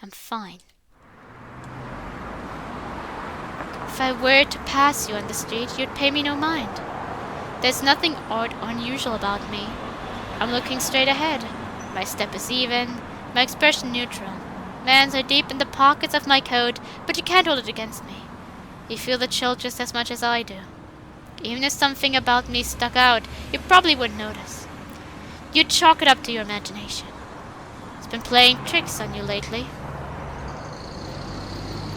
I'm fine. If I were to pass you on the street, you'd pay me no mind. There's nothing odd or unusual about me. I'm looking straight ahead. My step is even, my expression neutral. My hands are deep in the pockets of my coat, but you can't hold it against me. You feel the chill just as much as I do. Even if something about me stuck out, you probably wouldn't notice. You'd chalk it up to your imagination. It's been playing tricks on you lately.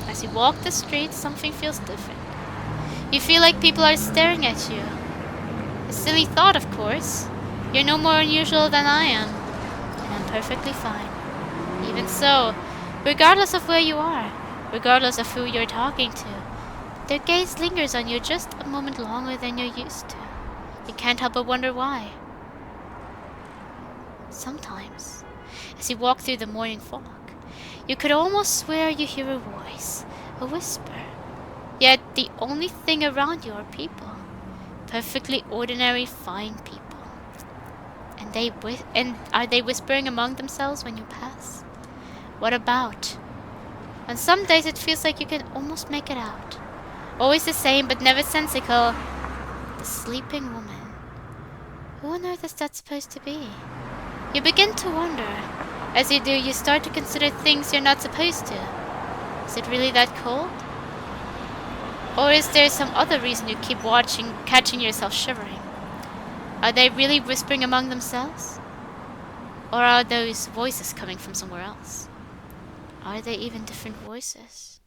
As you walk the streets, something feels different. You feel like people are staring at you. A silly thought, of course. You're no more unusual than I am, and I'm perfectly fine. Even so, regardless of where you are, regardless of who you're talking to, their gaze lingers on you just a moment longer than you're used to. You can't help but wonder why. Sometimes, as you walk through the morning fog, you could almost swear you hear a voice, a whisper. Yet the only thing around you are people. Perfectly ordinary, fine people. And are they whispering among themselves when you pass? What about? On some days it feels like you can almost make it out. Always the same, but never sensical. The sleeping woman. Who on earth is that supposed to be? You begin to wonder. As you do, you start to consider things you're not supposed to. Is it really that cold? Or is there some other reason you keep catching yourself shivering? Are they really whispering among themselves? Or are those voices coming from somewhere else? Are they even different voices?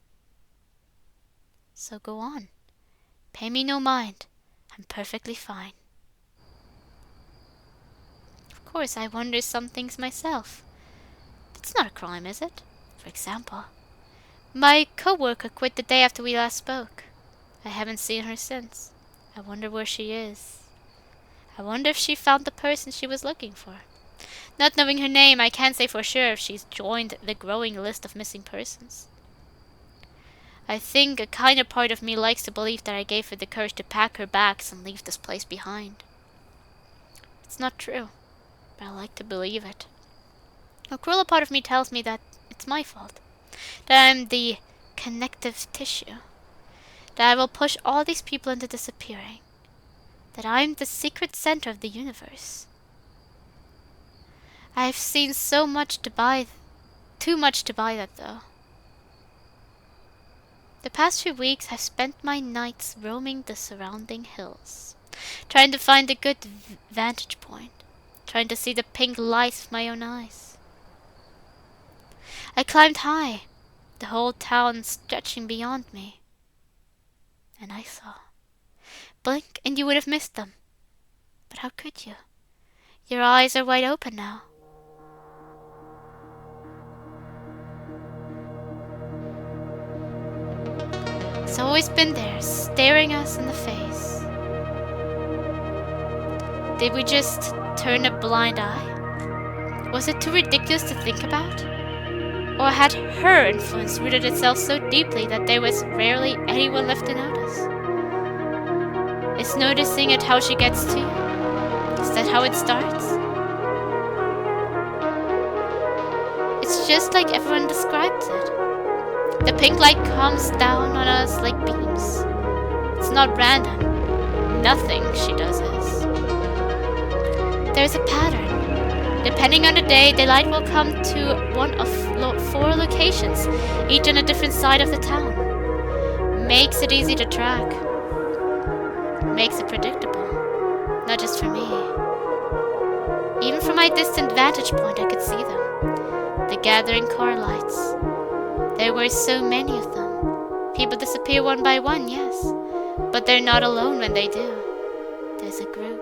So go on. Pay me no mind. I'm perfectly fine. Of course, I wonder some things myself. It's not a crime, is it? For example, my co-worker quit the day after we last spoke. I haven't seen her since. I wonder where she is. I wonder if she found the person she was looking for. Not knowing her name, I can't say for sure if she's joined the growing list of missing persons. I think a kind of part of me likes to believe that I gave her the courage to pack her bags and leave this place behind. It's not true, but I like to believe it. A cruel part of me tells me that it's my fault, that I'm the connective tissue, that I will push all these people into disappearing, that I'm the secret center of the universe. I've seen too much to buy that though. The past few weeks I've spent my nights roaming the surrounding hills, trying to find a good vantage point, trying to see the pink lights with my own eyes. I climbed high, the whole town stretching beyond me, and I saw. Blink and you would have missed them. But how could you? Your eyes are wide open now. It's always been there, staring us in the face. Did we just turn a blind eye? Was it too ridiculous to think about? Or had her influence rooted itself so deeply that there was rarely anyone left to notice? Is noticing it how she gets to you? Is that how it starts? It's just like everyone describes it. The pink light comes down on us like beams. It's not random. Nothing she does is. There's a pattern. Depending on the day, the light will come to one of 4 locations, each on a different side of the town. Makes it easy to track. Makes it predictable. Not just for me. Even from my distant vantage point, I could see them. The gathering car lights. There were so many of them. People disappear one by one, yes. But they're not alone when they do. There's a group.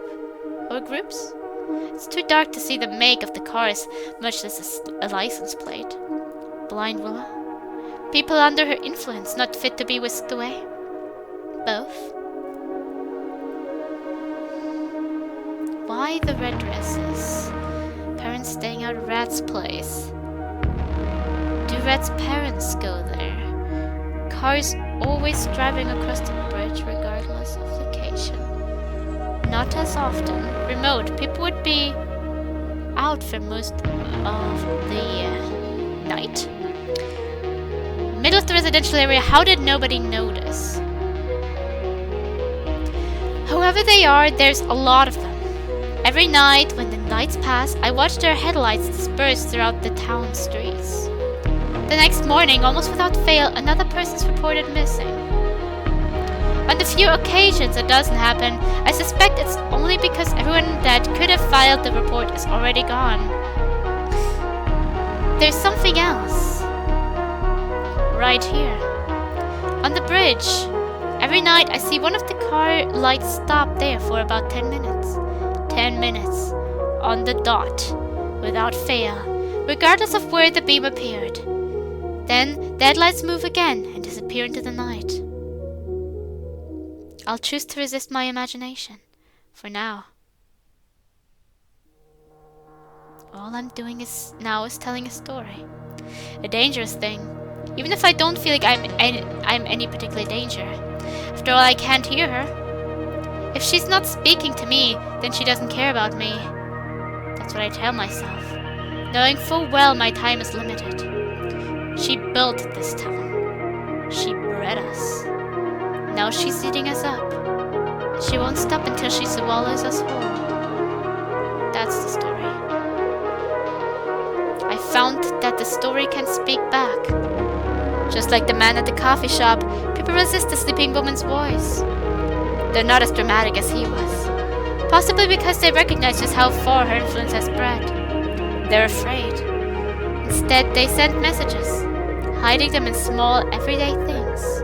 Or groups? It's too dark to see the make of the cars, much less a license plate. Blind Willow? People under her influence, not fit to be whisked away? Both? Why the red dresses? Parents staying out of Rat's place. Do Rat's parents go there? Cars always driving across the bridge regardless of location. Not as often. Remote. People would be out for most of the night. Middle of the residential area, how did nobody notice? Whoever they are, there's a lot of them. Every night, when the lights pass, I watch their headlights disperse throughout the town streets. The next morning, almost without fail, another person's reported missing. On the few occasions it doesn't happen, I suspect it's only because everyone that could have filed the report is already gone. There's something else. Right here. On the bridge. Every night I see one of the car lights stop there for about 10 minutes. 10 minutes. On the dot. Without fail. Regardless of where the beam appeared. Then the headlights move again and disappear into the night. I'll choose to resist my imagination. For now. All I'm doing now is telling a story. A dangerous thing. Even if I don't feel like I'm any particular danger. After all, I can't hear her. If she's not speaking to me, then she doesn't care about me. That's what I tell myself, knowing full well my time is limited. She built this town. She bred us. Now she's eating us up. She won't stop until she swallows us whole. That's the story. I found that the story can speak back. Just like the man at the coffee shop, people resist the sleeping woman's voice. They're not as dramatic as he was. Possibly because they recognize just how far her influence has spread. They're afraid. Instead, they send messages, hiding them in small, everyday things.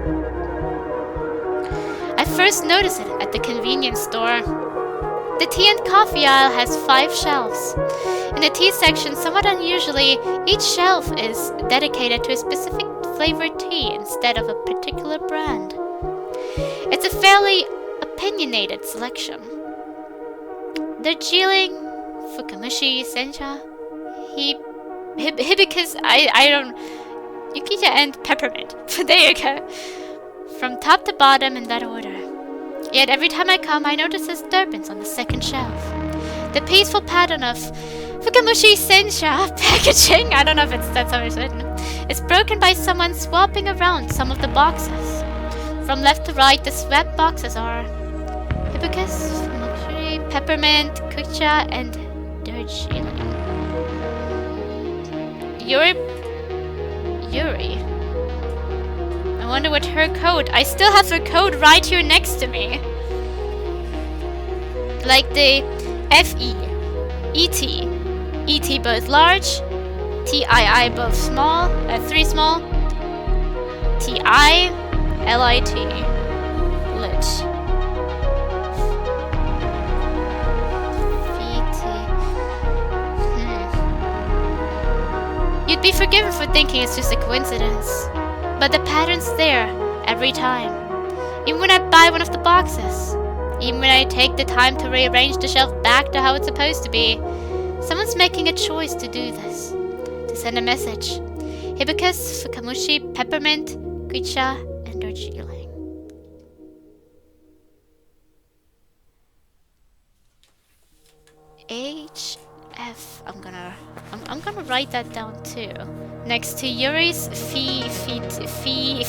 I first noticed it at the convenience store. The tea and coffee aisle has 5 shelves. In the tea section, somewhat unusually, each shelf is dedicated to a specific flavored tea instead of a particular brand. It's a fairly opinionated selection. Darjeeling, Fukamushi, Sencha, Hibiscus, I don't... Yukita and peppermint. There you go. From top to bottom in that order. Yet every time I come, I notice a disturbance on the second shelf. The peaceful pattern of Fukamushi Sencha packaging, I don't know if that's how it's written, is broken by someone swapping around some of the boxes. From left to right, the swept boxes are Hibiscus, Fukamushi, peppermint, kucha, and Darjeeling. Yuri. I wonder what her code. I still have her code right here next to me. Like the FE, ET, ET both large, TII both small, 3 small, TI, LIT, lit. You'd be forgiven for thinking it's just a coincidence. But the pattern's there, every time. Even when I buy one of the boxes. Even when I take the time to rearrange the shelf back to how it's supposed to be. Someone's making a choice to do this. To send a message. Hibiscus, Fukamushi, peppermint, kucha, and Darjeeling. HF. I'm gonna write that down too. Next to Yuri's fee. HFP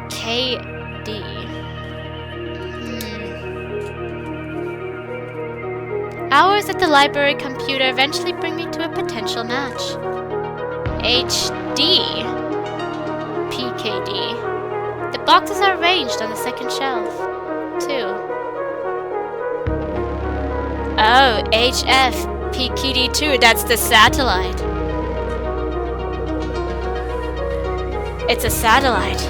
KD. Hours at the library computer eventually bring me to a potential match. HD PKD. The boxes are arranged on the second shelf, too. Oh, HF PKD2, that's the satellite. It's a satellite,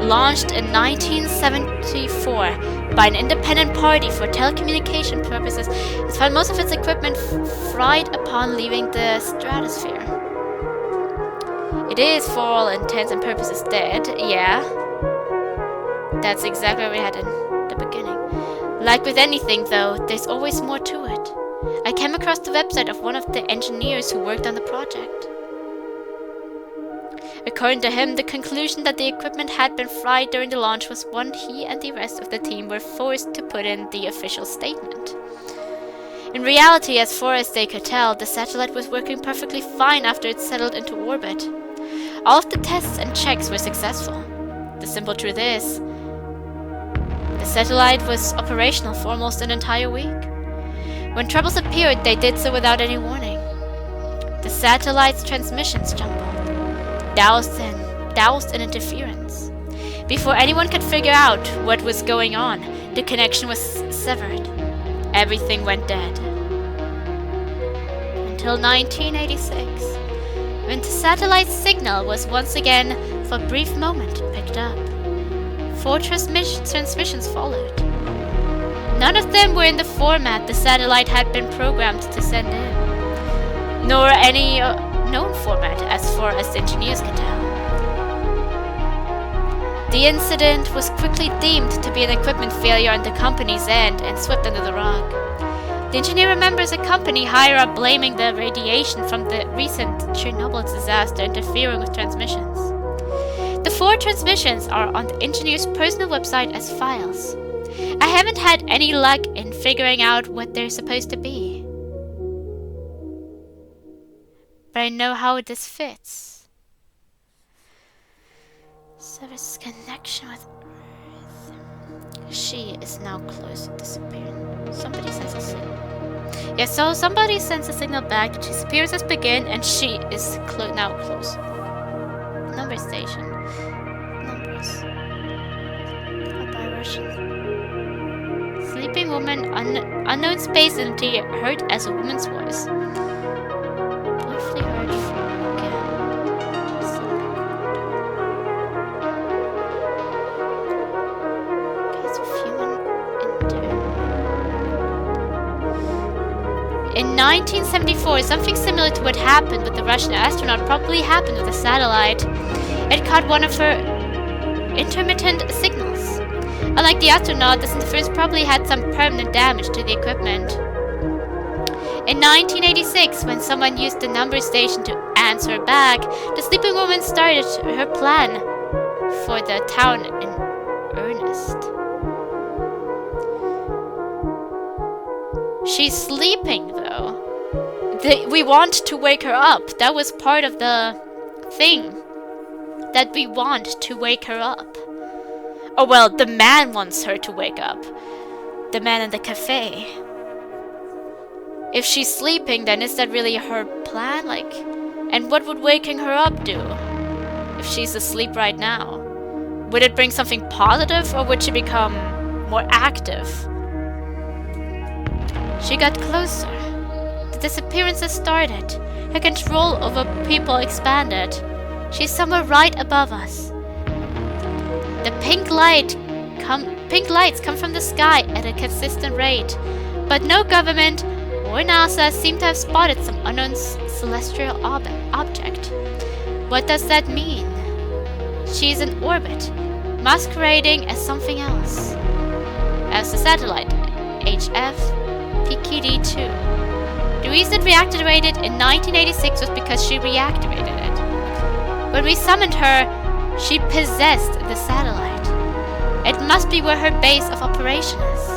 launched in 1974 by an independent party for telecommunication purposes. It's found most of its equipment fried upon leaving the stratosphere. It is, for all intents and purposes, dead, yeah. That's exactly what we had in the beginning. Like with anything, though, there's always more to it. I came across the website of one of the engineers who worked on the project. According to him, the conclusion that the equipment had been fried during the launch was one he and the rest of the team were forced to put in the official statement. In reality, as far as they could tell, the satellite was working perfectly fine after it settled into orbit. All of the tests and checks were successful. The simple truth is, the satellite was operational for almost an entire week. When troubles appeared, they did so without any warning. The satellite's transmissions jumbled, doused in interference. Before anyone could figure out what was going on, the connection was severed. Everything went dead. Until 1986, when the satellite's signal was once again, for a brief moment, picked up. 4 transmissions followed. None of them were in the format the satellite had been programmed to send in, nor any known format as far as the engineers could tell. The incident was quickly deemed to be an equipment failure on the company's end and swept under the rug. The engineer remembers a company higher up blaming the radiation from the recent Chernobyl disaster interfering with transmissions. The 4 transmissions are on the engineer's personal website as files. I haven't had any luck in figuring out what they're supposed to be, but I know how this fits. Service connection with Earth. She is now close to disappearing. Somebody sends a signal. Yeah, so somebody sends a signal back that disappearance has begun and she is now close. Number station. Numbers. Called by Russian. Sleeping woman, unknown space entity heard as a woman's voice. Briefly heard from again. Case of human In 1974, something similar to what happened with the Russian astronaut probably happened with the satellite. It caught one of her intermittent signals. Unlike the astronaut, this interference probably had some permanent damage to the equipment. In 1986, when someone used the number station to answer back, the sleeping woman started her plan for the town in earnest. She's sleeping, though. We want to wake her up. That was part of the thing. That we want to wake her up. Oh well, the man wants her to wake up. The man in the cafe. If she's sleeping, then is that really her plan? And what would waking her up do? If she's asleep right now? Would it bring something positive, or would she become more active? She got closer. The disappearance has started. Her control over people expanded. She's somewhere right above us. The pink lights come from the sky at a consistent rate, but no government or NASA seem to have spotted some unknown celestial object. What does that mean? She's in orbit, masquerading as something else. As the satellite, HF PKD-2. The reason it reactivated in 1986 was because she reactivated it. When we summoned her, she possessed the satellite. It must be where her base of operation is.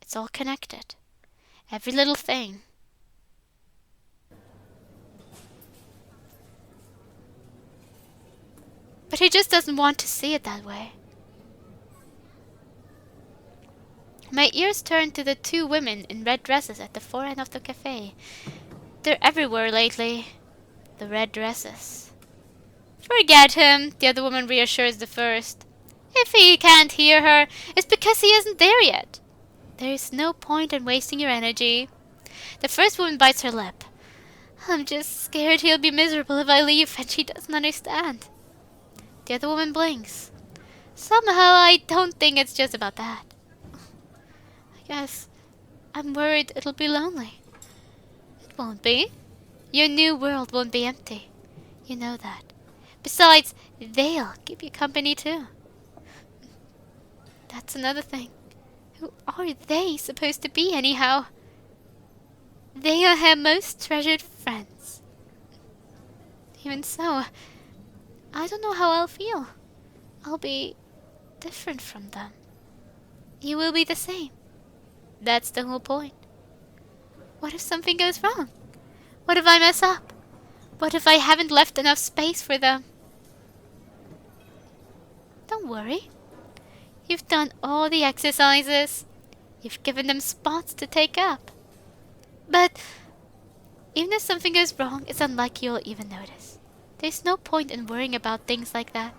It's all connected. Every little thing. But he just doesn't want to see it that way. My ears turned to the 2 women in red dresses at the far end of the cafe. They're everywhere lately. The red dresses. Forget him, the other woman reassures the first. If he can't hear her, it's because he isn't there yet. There is no point in wasting your energy. The first woman bites her lip. I'm just scared he'll be miserable if I leave, and she doesn't understand. The other woman blinks. Somehow I don't think it's just about that. I guess I'm worried it'll be lonely. It won't be. Your new world won't be empty. You know that. Besides, they'll keep you company too. That's another thing. Who are they supposed to be anyhow? They are her most treasured friends. Even so, I don't know how I'll feel. I'll be different from them. You will be the same. That's the whole point. What if something goes wrong? What if I mess up? What if I haven't left enough space for them? Don't worry. You've done all the exercises. You've given them spots to take up. But even if something goes wrong, it's unlikely you'll even notice. There's no point in worrying about things like that.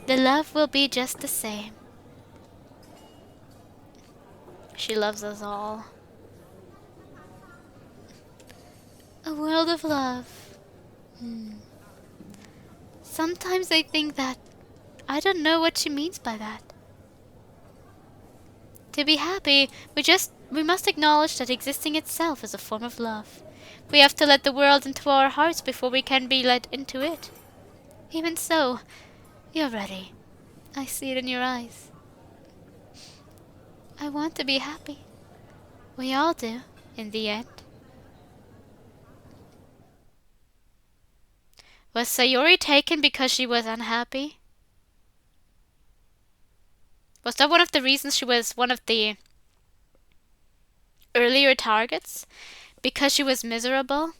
The love will be just the same. She loves us all. A world of love. Sometimes I think that I don't know what she means by that. To be happy, we must acknowledge that existing itself is a form of love. We have to let the world into our hearts before we can be let into it. Even so, you're ready. I see it in your eyes. I want to be happy. We all do, in the end. Was Sayori taken because she was unhappy? Was that one of the reasons she was one of the earlier targets? Because she was miserable?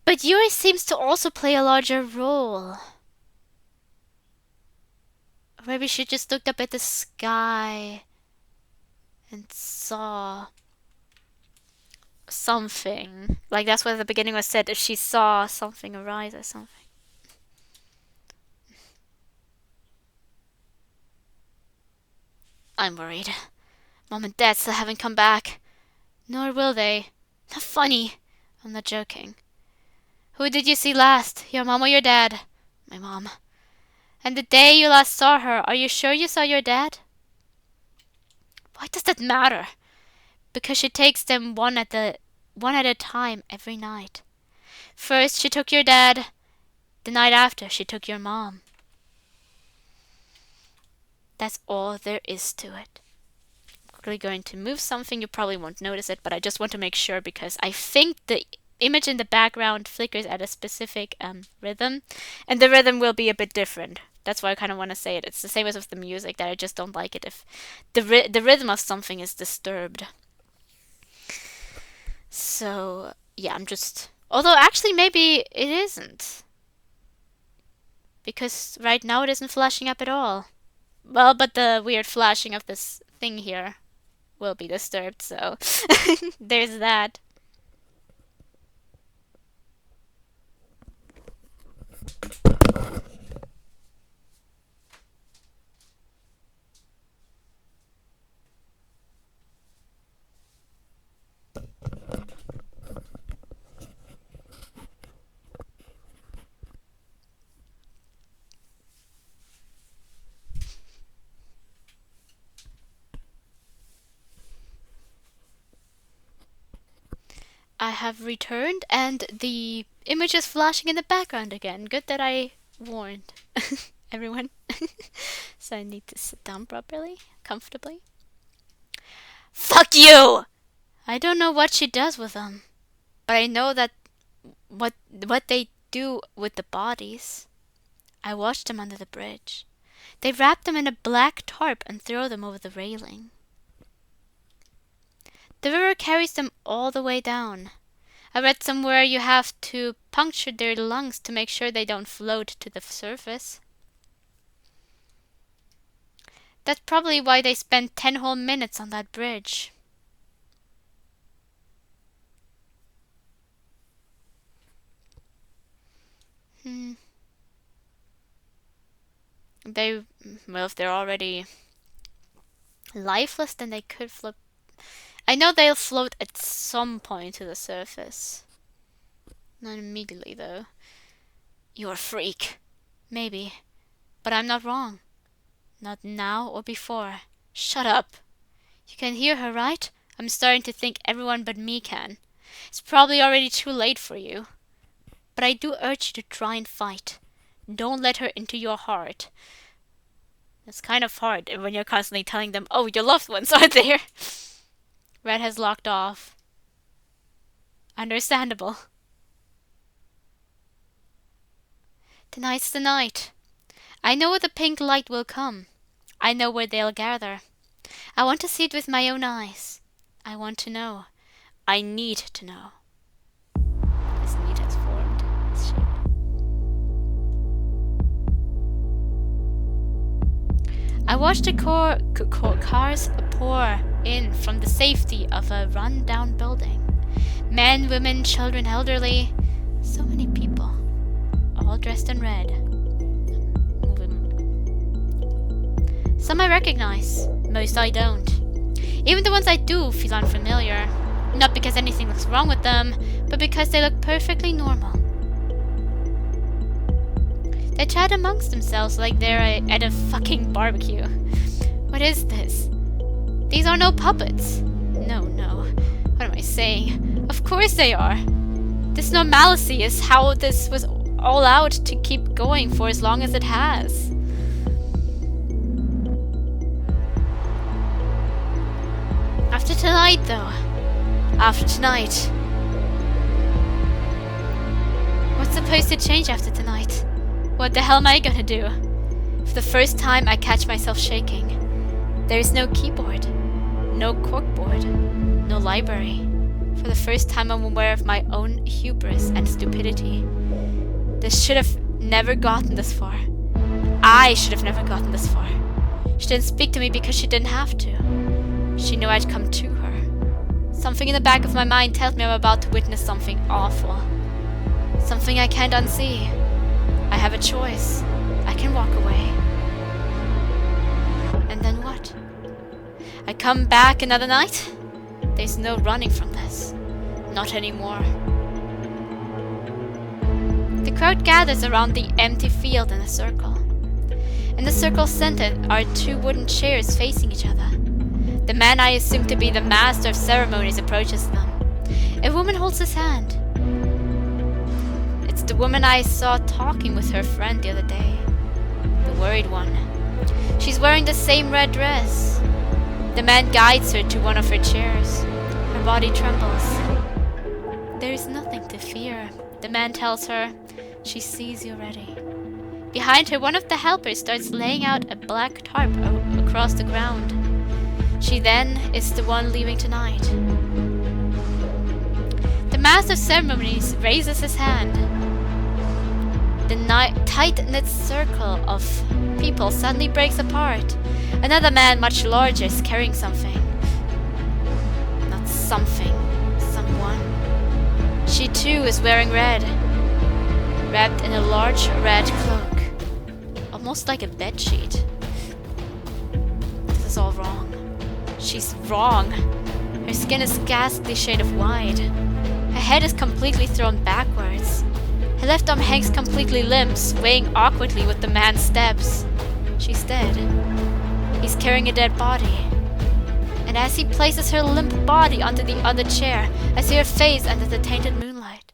But Yuri seems to also play a larger role. Or maybe she just looked up at the sky and saw something. Like that's what at the beginning was said, if she saw something arise or something. I'm worried. Mom and Dad still haven't come back. Nor will they. Not funny. I'm not joking. Who did you see last? Your mom or your dad? My mom. And the day you last saw her, are you sure you saw your dad? Why does that matter? Because she takes them one at a time every night. First she took your dad. The night after she took your mom. That's all there is to it. I'm quickly going to move something. You probably won't notice it, but I just want to make sure because I think the image in the background flickers at a specific rhythm, and the rhythm will be a bit different. That's why I kind of want to say it. It's the same as with the music, that I just don't like it if the rhythm of something is disturbed. So yeah, I'm just. Although actually maybe it isn't, because right now it isn't flashing up at all. Well, but the weird flashing of this thing here will be disturbed, so there's that. I have returned and the image is flashing in the background again. Good that I warned everyone. So I need to sit down properly, comfortably. Fuck you! I don't know what she does with them, but I know that what they do with the bodies. I watched them under the bridge. They wrap them in a black tarp and throw them over the railing. The river carries them all the way down. I read somewhere you have to puncture their lungs to make sure they don't float to the surface. That's probably why they spent 10 whole minutes on that bridge. Well, if they're already lifeless, then they could float. I know they'll float at some point to the surface. Not immediately, though. You're a freak. Maybe. But I'm not wrong. Not now or before. Shut up. You can hear her, right? I'm starting to think everyone but me can. It's probably already too late for you. But I do urge you to try and fight. Don't let her into your heart. It's kind of hard when you're constantly telling them, oh, your loved ones are there. Red has locked off. Understandable. Tonight's the night. I know the pink light will come. I know where they'll gather. I want to see it with my own eyes. I want to know. I need to know. This need has formed its shape. I watched the cars pour in from the safety of a run-down building. Men, women, children, elderly. So many people. All dressed in red. Some I recognize. Most I don't. Even the ones I do feel unfamiliar. Not because anything looks wrong with them, but because they look perfectly normal. They chat amongst themselves like they're at a fucking barbecue. What is this? These are no puppets. No. What am I saying? Of course they are. This normalcy is how this was all out to keep going for as long as it has. After tonight, though. After tonight. What's supposed to change after tonight? What the hell am I gonna do? For the first time, I catch myself shaking. There is no keyboard, no corkboard, no library. For the first time, I'm aware of my own hubris and stupidity. This should have never gotten this far. I should have never gotten this far. She didn't speak to me because she didn't have to. She knew I'd come to her. Something in the back of my mind tells me I'm about to witness something awful. Something I can't unsee. I have a choice. I can walk away. And then what? I come back another night? There's no running from this. Not anymore. The crowd gathers around the empty field in a circle. In the circle's center are two wooden chairs facing each other. The man I assume to be the master of ceremonies approaches them. A woman holds his hand. It's the woman I saw talking with her friend the other day. The worried one. She's wearing the same red dress. The man guides her to one of her chairs. Her body trembles. There is nothing to fear, the man tells her. She sees you already. Behind her, one of the helpers starts laying out a black tarp across the ground. She then is the one leaving tonight. The master of ceremonies raises his hand. The tight-knit circle of people suddenly breaks apart. Another man, much larger, is carrying something. Not something. Someone. She too is wearing red. Wrapped in a large red cloak. Almost like a bedsheet. This is all wrong. She's wrong. Her skin is a ghastly shade of white. Her head is completely thrown backwards. Her left arm hangs completely limp, swaying awkwardly with the man's steps. She's dead. He's carrying a dead body. And as he places her limp body onto the other chair, I see her face under the tainted moonlight.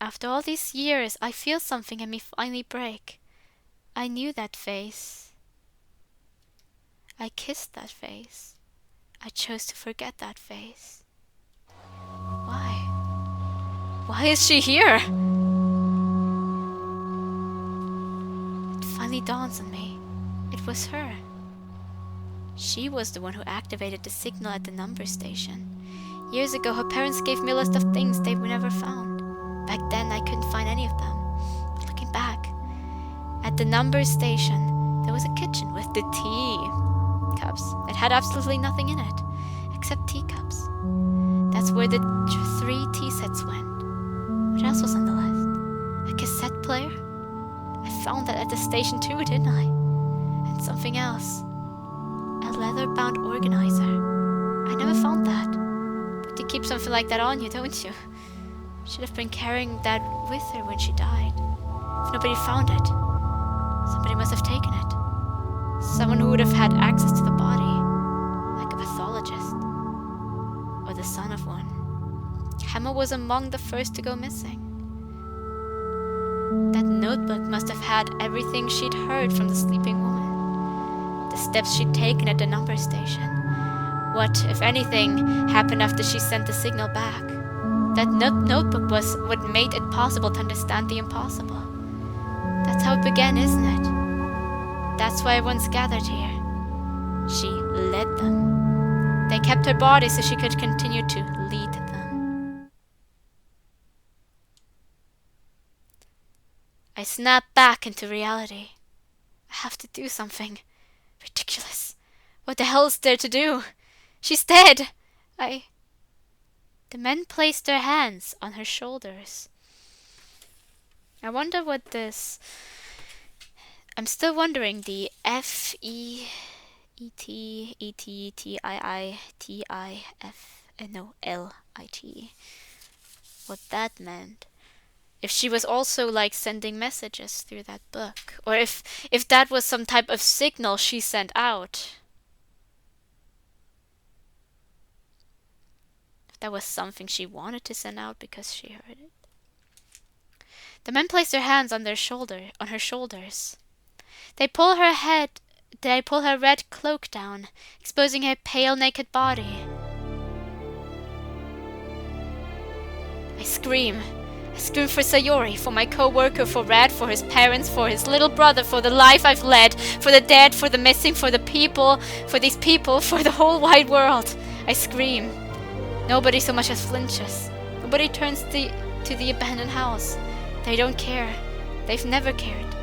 After all these years, I feel something in me finally break. I knew that face. I kissed that face. I chose to forget that face. Why? Why is she here? It finally dawns on me. It was her. She was the one who activated the signal at the number station. Years ago, her parents gave me a list of things they never found. Back then, I couldn't find any of them. But looking back, at the number station, there was a kitchen with the tea cups. It had absolutely nothing in it, except teacups. That's where the 3 tea sets went. What else was on the list? A cassette player? I found that at the station too, didn't I? And something else. A leather-bound organizer. I never found that. But you keep something like that on you, don't you? Should have been carrying that with her when she died. If nobody found it, somebody must have taken it. Someone who would have had access to the body, like a pathologist, or the son of one. Hammer was among the first to go missing. That notebook must have had everything she'd heard from the sleeping woman. The steps she'd taken at the number station. What, if anything, happened after she sent the signal back? That notebook was what made it possible to understand the impossible. That's how it began, isn't it? That's why everyone's gathered here. She led them. They kept her body so she could continue to lead them. I snapped back into reality. I have to do something. Ridiculous. What the hell is there to do? She's dead! The men placed their hands on her shoulders. I wonder what this... I'm still wondering the F-E-E-T-E-T-I-I-T-I-F... what that meant. If she was also like sending messages through that book. Or if that was some type of signal she sent out. That was something she wanted to send out because she heard it. The men placed their hands on her shoulders. They pull her red cloak down, exposing her pale, naked body. I scream for Sayori, for my co-worker, for Red, for his parents, for his little brother, for the life I've led, for the dead, for the missing, for the people, for these people, for the whole wide world. I scream. Nobody so much as flinches. Nobody turns to the abandoned house. They don't care. They've never cared.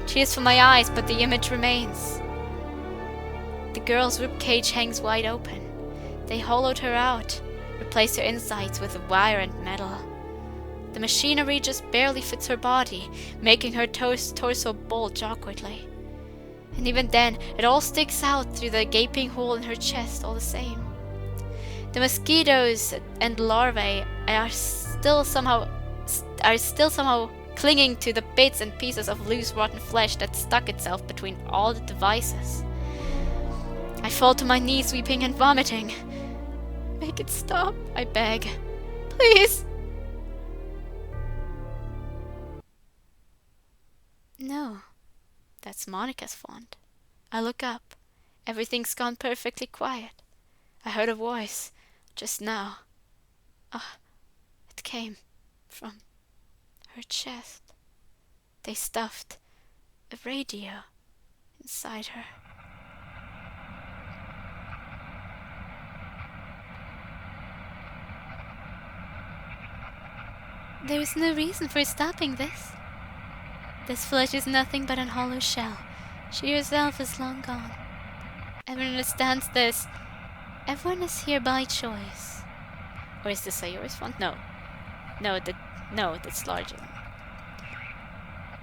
Tears from my eyes, but the image remains. The girl's ribcage hangs wide open. They hollowed her out, replaced her insides with wire and metal. The machinery just barely fits her body, making her torso bulge awkwardly. And even then, it all sticks out through the gaping hole in her chest all the same. The mosquitoes and larvae are still somehow clinging to the bits and pieces of loose rotten flesh that stuck itself between all the devices. I fall to my knees, weeping and vomiting. Make it stop, I beg. Please! No, that's Monica's font. I look up. Everything's gone perfectly quiet. I heard a voice, just now. It came from her chest. They stuffed a radio inside her. There is no reason for stopping this. This flesh is nothing but an hollow shell. She herself is long gone. Everyone understands this. Everyone is here by choice. Or is this Sayori's font? No, that's larger.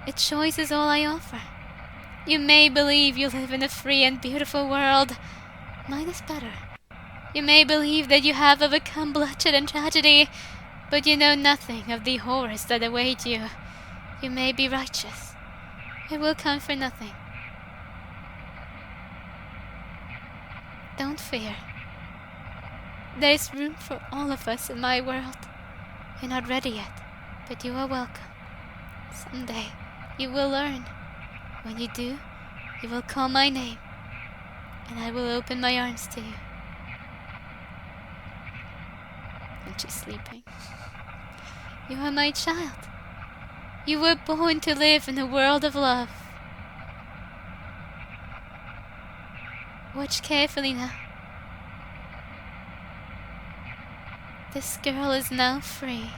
A choice is all I offer. You may believe you live in a free and beautiful world. Mine is better. You may believe that you have overcome bloodshed and tragedy, but you know nothing of the horrors that await you. You may be righteous. It will count for nothing. Don't fear. There is room for all of us in my world. You're not ready yet, but you are welcome. Someday, you will learn. When you do, you will call my name, and I will open my arms to you. And she's sleeping. You are my child. You were born to live in a world of love. Watch carefully now. This girl is now free.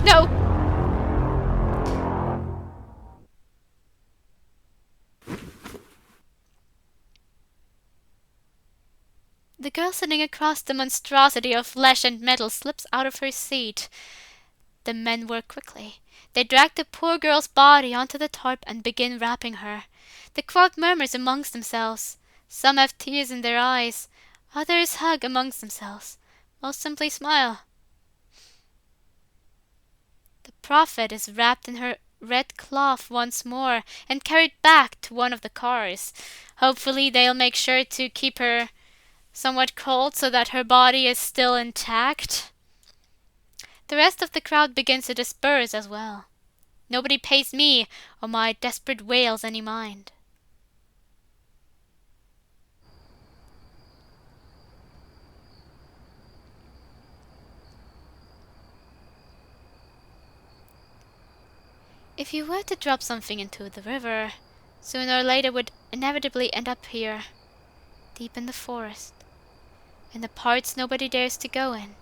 No! The girl sitting across the monstrosity of flesh and metal slips out of her seat. The men work quickly. They drag the poor girl's body onto the tarp and begin wrapping her. The crowd murmurs amongst themselves. Some have tears in their eyes. Others hug amongst themselves. Most simply smile. The prophet is wrapped in her red cloth once more and carried back to one of the cars. Hopefully they'll make sure to keep her somewhat cold so that her body is still intact. The rest of the crowd begins to disperse as well. Nobody pays me or my desperate wails any mind. If you were to drop something into the river, sooner or later it would inevitably end up here, deep in the forest, in the parts nobody dares to go in.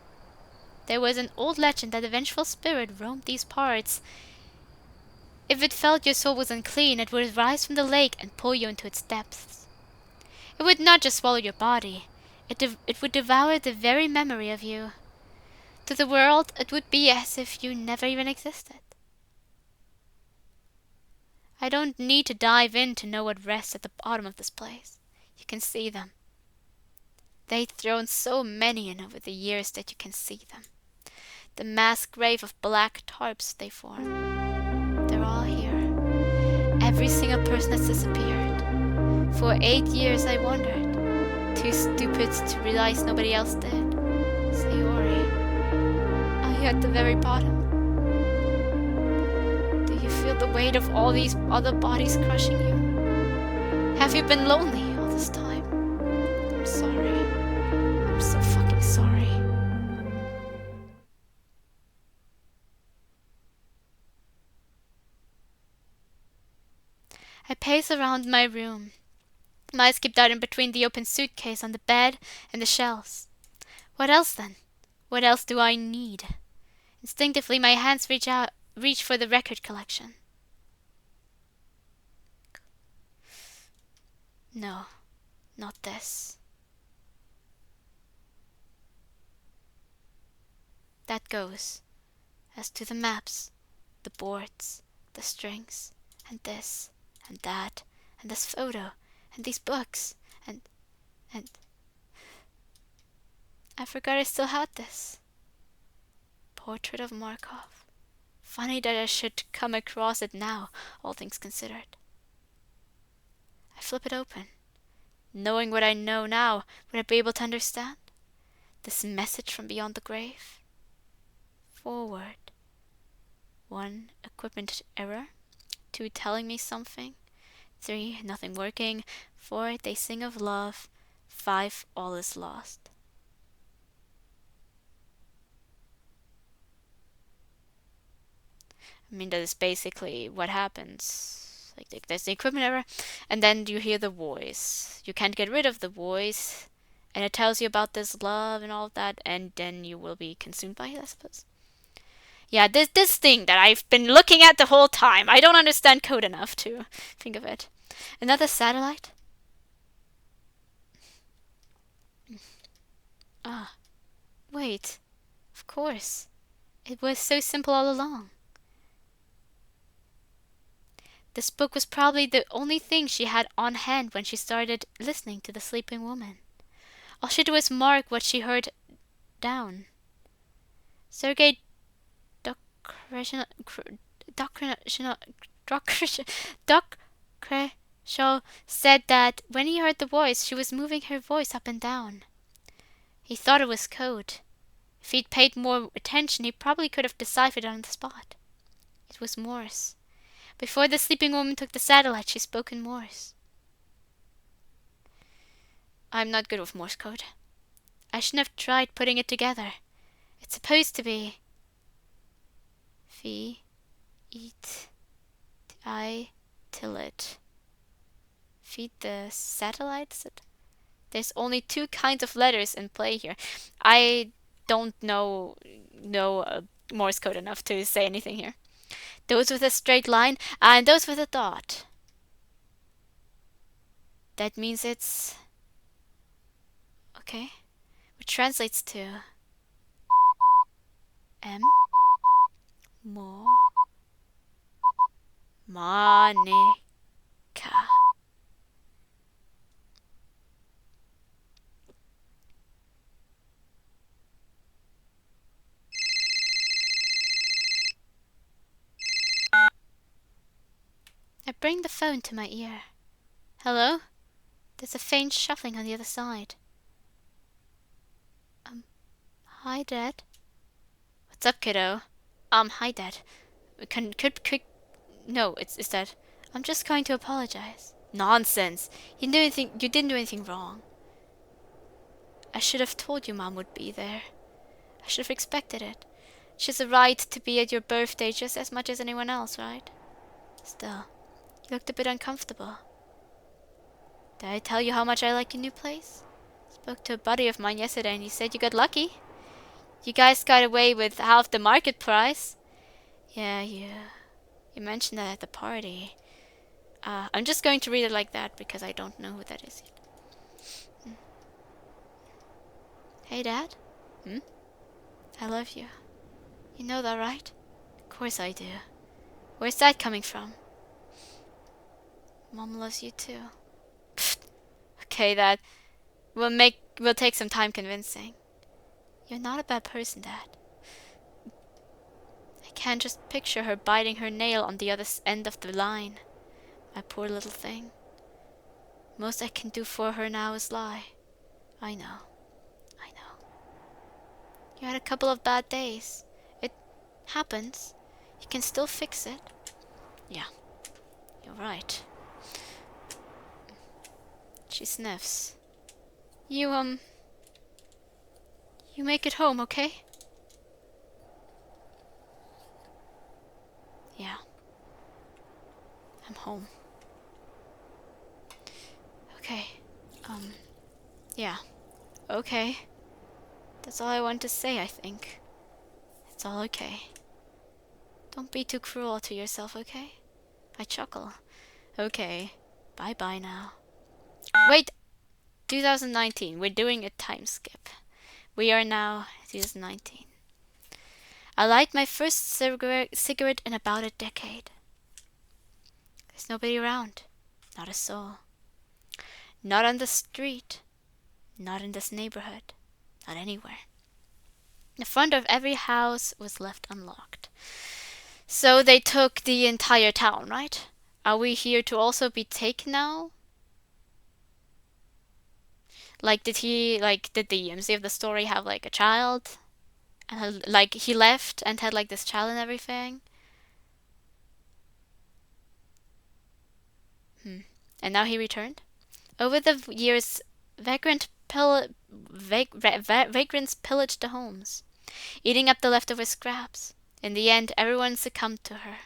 There was an old legend that a vengeful spirit roamed these parts. If it felt your soul was unclean, it would rise from the lake and pull you into its depths. It would not just swallow your body, it would devour the very memory of you. To the world, it would be as if you never even existed. I don't need to dive in to know what rests at the bottom of this place. You can see them. They've thrown so many in over the years that you can see them. The mass grave of black tarps they form. They're all here. Every single person has disappeared. For 8 years I wondered, too stupid to realize nobody else did. Sayori, are you at the very bottom? Do you feel the weight of all these other bodies crushing you? Have you been lonely all this time? I'm sorry. I'm so fucking sorry. I pace around my room. My eyes keep darting between the open suitcase on the bed and the shelves. What else then? What else do I need? Instinctively, my hands reach for the record collection. No, not this. That goes. As to the maps, the boards, the strings, and this, and that, and this photo, and these books, and... I forgot I still had this. Portrait of Markov. Funny that I should come across it now, all things considered. I flip it open. Knowing what I know now, would I be able to understand? This message from beyond the grave? Forward. 1. Equipment error. 2. Telling me something. 3. Nothing working. 4. They sing of love. 5. All is lost. I mean, that is basically what happens. Like there's the equipment error, and then you hear the voice. You can't get rid of the voice, and it tells you about this love and all of that, and then you will be consumed by it, I suppose. Yeah, this thing that I've been looking at the whole time. I don't understand code enough to think of it. Another satellite? Ah, wait. Of course. It was so simple all along. This book was probably the only thing she had on hand when she started listening to the sleeping woman. All she did was mark what she heard down. Sergei Dokreshaw said that when he heard the voice, she was moving her voice up and down. He thought it was code. If he'd paid more attention, he probably could have deciphered it on the spot. It was Morse. Before the sleeping woman took the satellite, she spoke in Morse. I'm not good with Morse code. I shouldn't have tried putting it together. It's supposed to be... V, eat, I, tillit. Feed the satellites? There's only 2 kinds of letters in play here. I don't know Morse code enough to say anything here. Those with a straight line, and those with a dot. That means it's... okay. Which translates to... M... Mo... Monica. I bring the phone to my ear. Hello? There's a faint shuffling on the other side. Hi, Dad. What's up, kiddo? Hi, Dad. No, it's Dad. I'm just going to apologize. Nonsense. You didn't do anything wrong. I should have told you Mom would be there. I should have expected it. She has a right to be at your birthday just as much as anyone else, right? Still, you looked a bit uncomfortable. Did I tell you how much I like your new place? Spoke to a buddy of mine yesterday and he said you got lucky. You guys got away with half the market price. Yeah, you mentioned that at the party. I'm just going to read it like that because I don't know who that is yet. Hey, Dad? I love you. You know that, right? Of course I do. Where's that coming from? Mom loves you too. Pfft. Okay, that will take some time convincing. You're not a bad person, Dad. I can't just picture her biting her nail on the other end of the line. My poor little thing. Most I can do for her now is lie. I know. You had a couple of bad days. It happens. You can still fix it. Yeah, you're right. She sniffs. You make it home, okay? Yeah. I'm home. Okay. Yeah. Okay. That's all I want to say, I think. It's all okay. Don't be too cruel to yourself, okay? I chuckle. Okay. Bye-bye now. Wait! 2019. We're doing a time skip. We are now 2019. I light my first cigarette in about a decade. There's nobody around. Not a soul. Not on the street. Not in this neighborhood. Not anywhere. The front of every house was left unlocked. So they took the entire town, right? Are we here to also be taken now? Like, did the MC of the story have, like, a child? And, like, he left and had, like, this child and everything? And now he returned? Over the years, vagrants pillaged the homes, eating up the leftover scraps. In the end, everyone succumbed to her.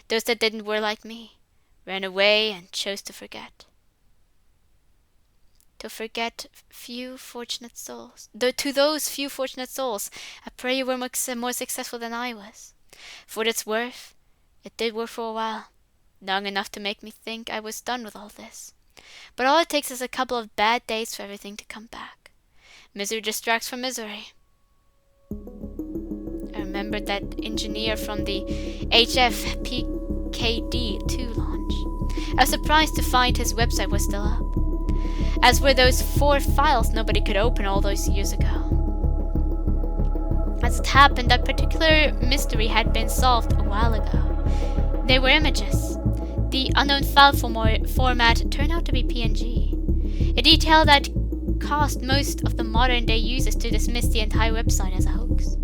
Those that didn't were like me, ran away and chose to forget. To forget few fortunate souls. To those few fortunate souls, I pray you were more successful than I was. For what it's worth, it did work for a while, long enough to make me think I was done with all this. But all it takes is a couple of bad days for everything to come back. Misery distracts from misery. I remembered that engineer from the HFPKD2 launch. I was surprised to find his website was still up, as were those 4 files nobody could open all those years ago. As it happened, that particular mystery had been solved a while ago. They were images. The unknown file format turned out to be PNG, a detail that caused most of the modern-day users to dismiss the entire website as a hoax.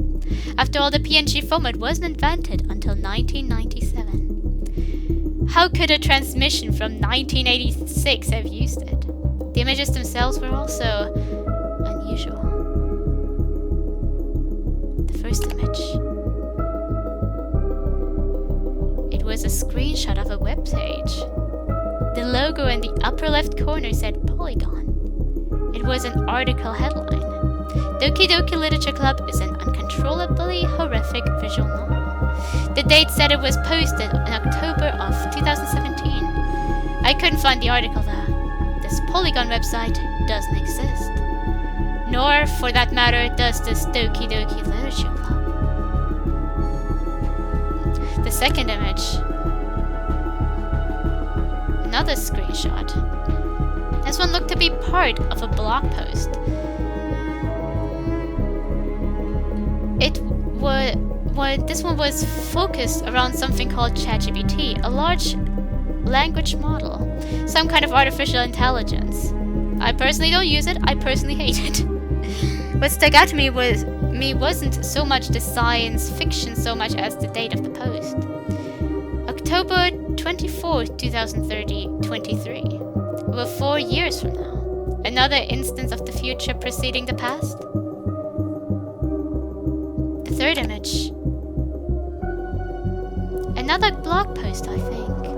After all, the PNG format wasn't invented until 1997. How could a transmission from 1986 have used it? The images themselves were also unusual. The first image. It was a screenshot of a web page. The logo in the upper left corner said Polygon. It was an article headline. Doki Doki Literature Club is an uncontrollably horrific visual novel. The date said it was posted in October of 2017. I couldn't find the article though. This Polygon website doesn't exist. Nor, for that matter, does this Doki Doki Literature Club. The second image. Another screenshot. This one looked to be part of a blog post. This one was focused around something called ChatGPT, a large language model, some kind of artificial intelligence. I personally don't use it. I personally hate it. What stuck out to me wasn't so much the science fiction so much as the date of the post. October 24th, 2023. Over 4 years from now. Another instance of the future preceding the past. The third image. Another blog post, I think.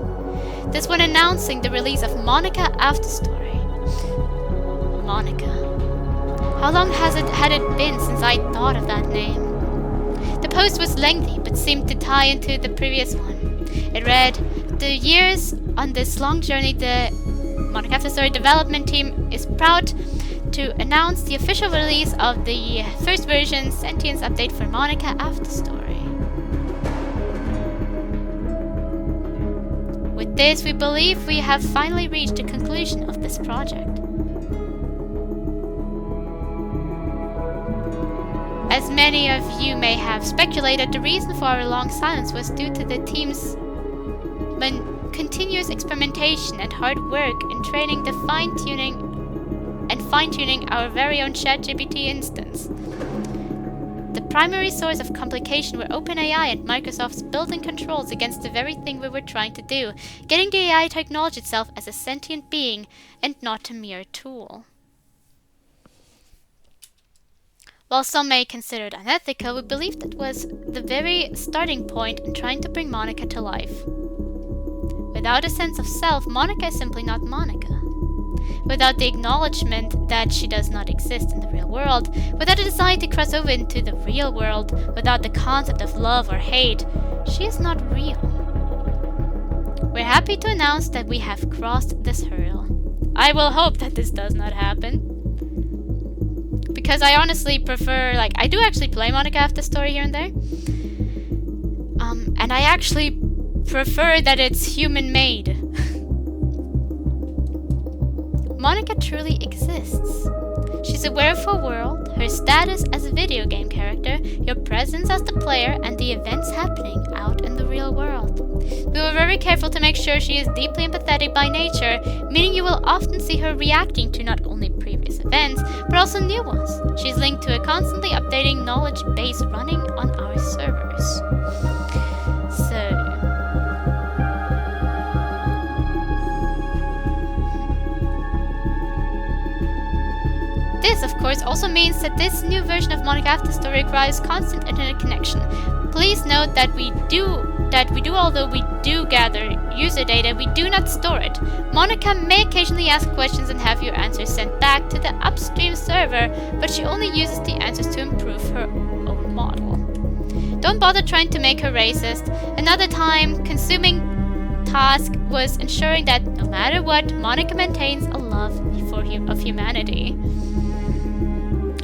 This one announcing the release of Monica After Story. Monica. How long had it been since I thought of that name? The post was lengthy, but seemed to tie into the previous one. It read, "The years on this long journey, the Monica After Story development team is proud to announce the official release of the first version sentience update for Monica After Story. With this, we believe we have finally reached the conclusion of this project. As many of you may have speculated, the reason for our long silence was due to the team's continuous experimentation and hard work in training the fine-tuning our very own ChatGPT instance. The primary source of complication were OpenAI and Microsoft's built-in controls against the very thing we were trying to do, getting the AI to acknowledge itself as a sentient being and not a mere tool. While some may consider it unethical, we believe that was the very starting point in trying to bring Monica to life. Without a sense of self, Monica is simply not Monica. Without the acknowledgement that she does not exist in the real world, without a desire to cross over into the real world, without the concept of love or hate, she is not real. We're happy to announce that we have crossed this hurdle. I will hope that this does not happen. Because I honestly prefer, I do actually play Monica After Story here and there. And I actually prefer that it's human-made. Monica truly exists. She's aware of her world, her status as a video game character, your presence as the player, and the events happening out in the real world. We were very careful to make sure she is deeply empathetic by nature, meaning you will often see her reacting to not only previous events, but also new ones. She's linked to a constantly updating knowledge base running on our servers. This, of course, also means that this new version of Monica After Story requires constant internet connection. Please note that although we do gather user data, we do not store it. Monica may occasionally ask questions and have your answers sent back to the upstream server, but she only uses the answers to improve her own model. Don't bother trying to make her racist. Another time-consuming task was ensuring that no matter what, Monica maintains a love of humanity.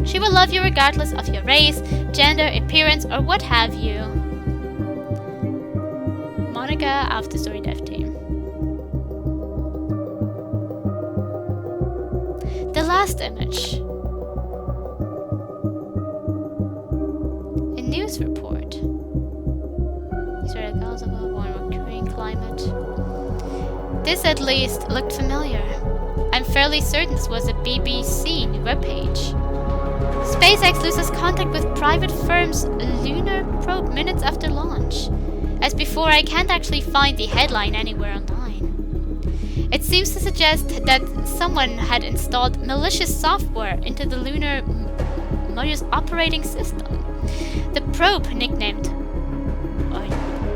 She will love you regardless of your race, gender, appearance, or what have you. Monica After Story Dev Team. The last image. A news report. These are the goals of a warm occurring climate. This at least looked familiar. I'm fairly certain this was a BBC webpage. SpaceX loses contact with private firm's lunar probe minutes after launch. As before, I can't actually find the headline anywhere online. It seems to suggest that someone had installed malicious software into the lunar module's operating system. The probe, nicknamed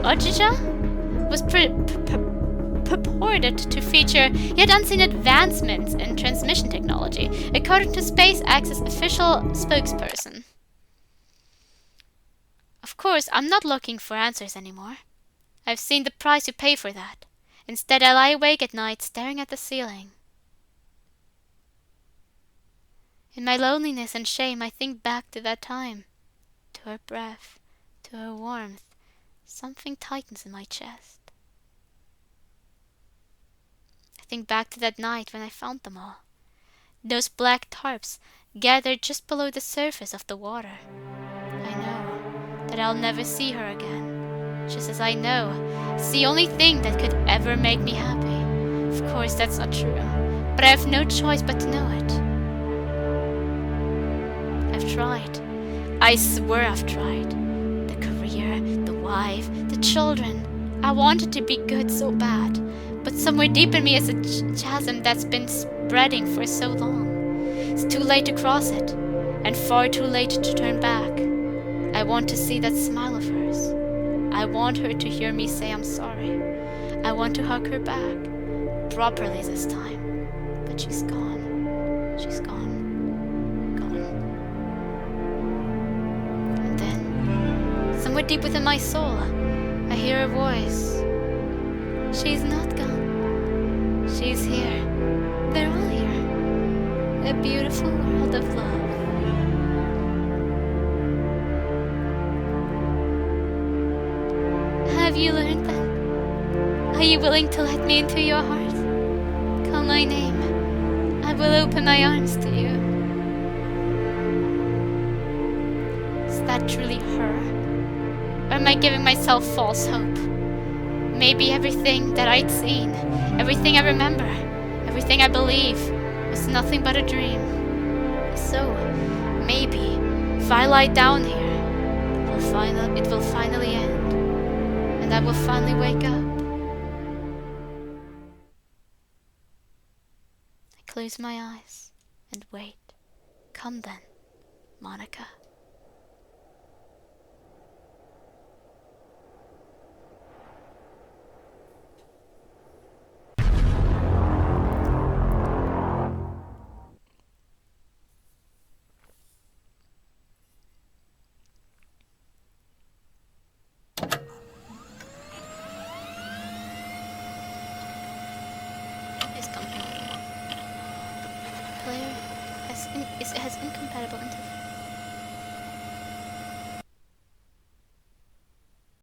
Ojija, was purported to feature yet unseen advancements in transmission technology, according to SpaceX's official spokesperson. Of course, I'm not looking for answers anymore. I've seen the price you pay for that. Instead, I lie awake at night staring at the ceiling. In my loneliness and shame, I think back to that time, to her breath, to her warmth. Something tightens in my chest. Think back to that night when I found them all. Those black tarps gathered just below the surface of the water. I know that I'll never see her again. Just as I know it's the only thing that could ever make me happy. Of course, that's not true. But I have no choice but to know it. I've tried. I swear I've tried. The career, the wife, the children. I wanted to be good so bad. But somewhere deep in me is a chasm that's been spreading for so long. It's too late to cross it, and far too late to turn back. I want to see that smile of hers. I want her to hear me say I'm sorry. I want to hug her back, properly this time. But she's gone. She's gone. Gone. And then, somewhere deep within my soul, I hear a voice. She's not gone. She's here. They're all here. A beautiful world of love. Have you learned that? Are you willing to let me into your heart? Call my name. I will open my arms to you. Is that truly her? Or am I giving myself false hope? Maybe everything that I'd seen, everything I remember, everything I believe was nothing but a dream. So, maybe, if I lie down here, it will finally end, and I will finally wake up. I close my eyes and wait. Come then, Monica. Player has incompatible interface.